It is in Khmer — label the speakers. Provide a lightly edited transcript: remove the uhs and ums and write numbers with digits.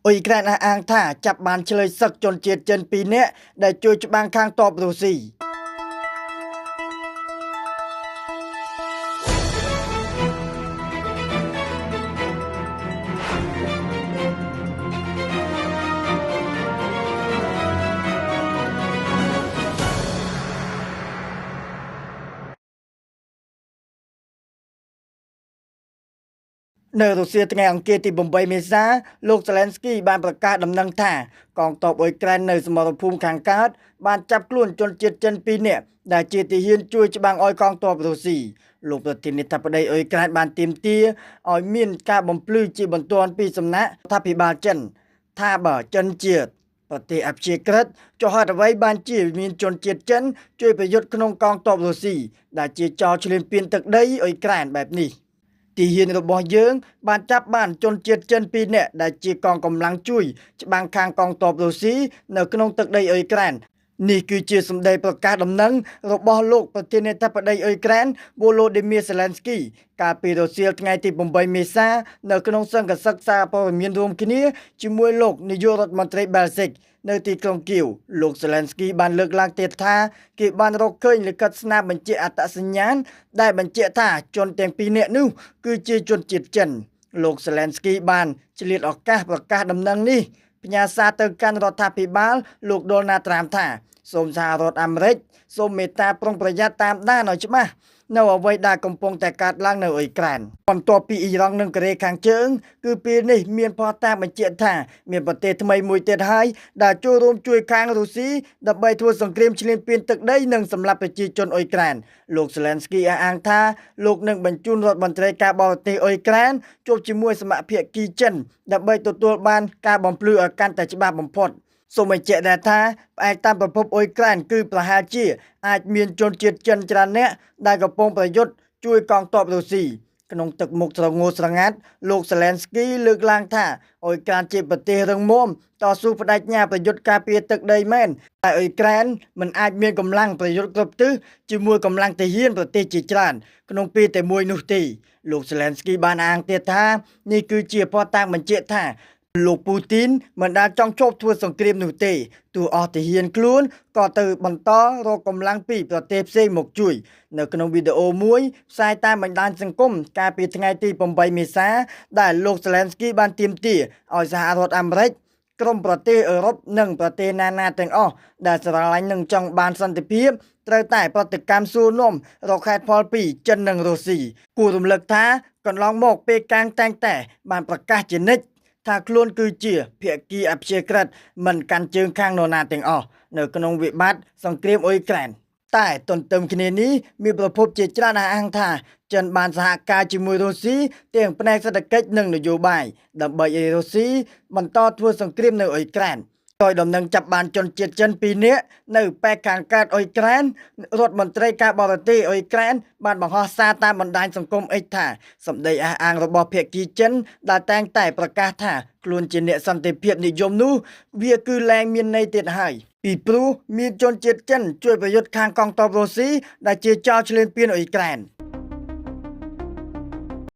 Speaker 1: អ៊ុយក្រែនអះអាងថាចាប់បានឆ្លើយសឹកជនជាតិចិន2នាក់ដែលជួយច្បាំងខាងទ័ពរុស្ស៊ីនៅរុស្ស៊ីថ្ងៃអង្គារទី8មេសាលោកហ្សេឡិនស្គីបានប្រកាសដំណឹងថាកងទ័ពអ៊ុយក្រែននៅសមរភូមិខាងកើតបានចាប់ខ្លួនជនជាតិចិន2នាក់ដែលជាទាហានជួយច្បាំងឲ្យកងទ័ពរុស្ស៊ីលោកប្រធានាធិបតីអ៊ុយក្រែនបានទាមទារឲ្យមានការបំភ្លឺជាបន្ទាន់ពីសំណាក់រដ្ឋាភិបាលចិនថាបើចិនជាប្រទេសអព្យាក្រឹតចុះហេតុអ្វីបានជាមានជនជាតិចិនជួយប្រយុទ្ធក្នុងកងទ័ពរុស្ស៊ីដែលជាចោរឈ្លានពានទឹកដីអ៊ុយក្រែនបែបនេះទាហានរបស់យើងបានចាប់បានជនជាតិចិន2នាក់ដែលជាកងកម្លាំងជួយច្បាំងខាងកងទ័ពរុស្ស៊ីនៅក្នុងទឹកដីអ៊ុយក្រែននេះគឺជាសម្ដីប្រកាសដំណឹងរបស់លោកប្រធានាធិបតីអ៊ុយក្រែន Volodymyr Zelensky កាលពីរសៀលថ្ងៃទី8មេសានៅក្នុងសង្កសិកសារព័ត៌មានរួមគ្នាជាមួយលោកនាយករដ្ឋមន្ត្រី Belgic នៅទីក្រុងគៀវលោក Zelensky បានលើកឡើងទៀតថាគេបានរកឃើញលិខិតស្នាមបញ្ជាក់អត្តសញ្ញាណដែលបញ្ជាក់ថាជនទាំងពីរនាក់នោះគឺជាជនជាតិចិនលោក Zelensky បានឆ្លៀតឱកាសប្រកាសដំណឹងនេះផ្ញើសារទៅកាន់រដ្ឋាភិបាលលោក Donald Trump ថាសូមសហរដ្ឋអាមេរិកសូមមេត្តាប្រុងប្រយ័ត្នតាមដានឲ្យច្បាស់នៅអ្វីដែលកំពុងតែកើតឡើងនៅអ៊ុយក្រែនបន្ទាប់ពីអ៊ីរ៉ង់និងកូរ៉េខាងជើងគឺពេលនេះមានភស្តុតាងបញ្ជាក់ថាមានប្រទេសថ្មីមួយទៀតហើយដែលចូលរួមជួយខាងរុស្ស៊ីដើម្បីធ្វើសង្គ្រាមឈ្លានពានទឹកដីនិងសម្លាប់ប្រជាជនអ៊ុយក្រែនលោក Zelensky អះអាងថាលោកនឹងបញ្ជូនរដ្ឋមន្ត្រីការបរទេសអ៊ុយក្រែនជួបជាមួយសមាភាគីចិនដើម្បីទទួលបានការបំភ្លឺឲ្យកាន់តែច្បាស់បំផុតសូមបញ្ជាក់ដែរថាផ្អែកតាមប្រភពអ៊ុយក្រែនគឺប្រហែលជាអាចមានជនជាតិចិនច្រើនអ្នកដែលកំពុងប្រយុទ្ធជួយកងទ័ពរុស្ស៊ីក្នុងទឹកមុខស្រងោស្រងាត់លោក Zelensky លើកឡើងថាអ៊ុយក្រែនជាប្រទេសរឹងមាំតស៊ូបដិញ្ញាប្រយុទ្ធការពារទឹកដីមែនតែអ៊ុយក្រែនមិនអាចមានកម្លាំងប្រយុទ្ធគ្រប់ទិសជាមួយកម្លាំងទាហានប្រទេសជាច្រើនក្នុងពេលតែមួយនោះទេលោក Zelensky បានអាងទៀតថានេះគឺជាភស្តុតាងបញ្ជាក់ថាលោកពូទីនមិនដែលចង់ជួបធ្វើសង្គ្រាមនោះទេទោះអស់ទាហានខ្លួនក៏ទៅបន្តរកកម្លាំងពីប្រទេសផ្សេងមកជួយនៅក្នុងវីដេអូមួយផ្សាយតាមបណ្ដាញសង្គមកាលពីថ្ងៃទី8មេសាដែលលោក Zelensky បានទាមទារឲ្យសហរដ្ឋអាមេរិកក្រុមប្រទេសអឺរ៉ុបនិងប្រទេសណានាទាំងអស់ដែលស្រឡាញ់និងចង់បានសន្តិភាពត្រូវតែប្រតិកម្មសួរនាំរកហេតុផលពីចិននិងរុស្ស៊ីគួររំលឹកថាកន្លងមកពេលកាំងតែងតែបានប្រកាសជានិច្ចថាខ្លួនគឺជាភាគីអព្យាក្រឹតមិនកាន់ជើងខាងនរណាទាំងអស់នៅក្នុងវិបត្តិសង្គ្រាមអ៊ុយក្រែនតែទន្ទឹមគ្នានេះមានប្រភពជាច្រើនអះអាងថាចិនបានសហការជាមួយរុស្ស៊ីទាំងផ្នែកសេដ្ឋកិច្ចនិងនយោបាយដើម្បីឲ្យរុស្ស៊ីបន្តធ្វើសង្គ្រាមនៅអ៊ុយក្រែនដោយដំណឹងចាប់បានជនជាតិចិន2នាក់នៅប៉ែកខាងកើតអ៊ុយក្រែនរដ្ឋមន្ត្រីការបរទេសអ៊ុយក្រែនបានបង្ហោះសារតាមបណ្ដាញសង្គម X ថាសម្ដីអះអាងរបស់ភាគីចិនដែលតែងតែប្រកាសថាខ្លួនជាអ្នកសន្តិភាពនិយមនោះវាគឺលែងមានន័យទៀតហើយពីព្រោះមានជនជាតិចិនជួយប្រយុទ្ធខាងកងទ័ពរុស្ស៊ីដែលជាចោរឈ្លានពានអ៊ុយក្រែន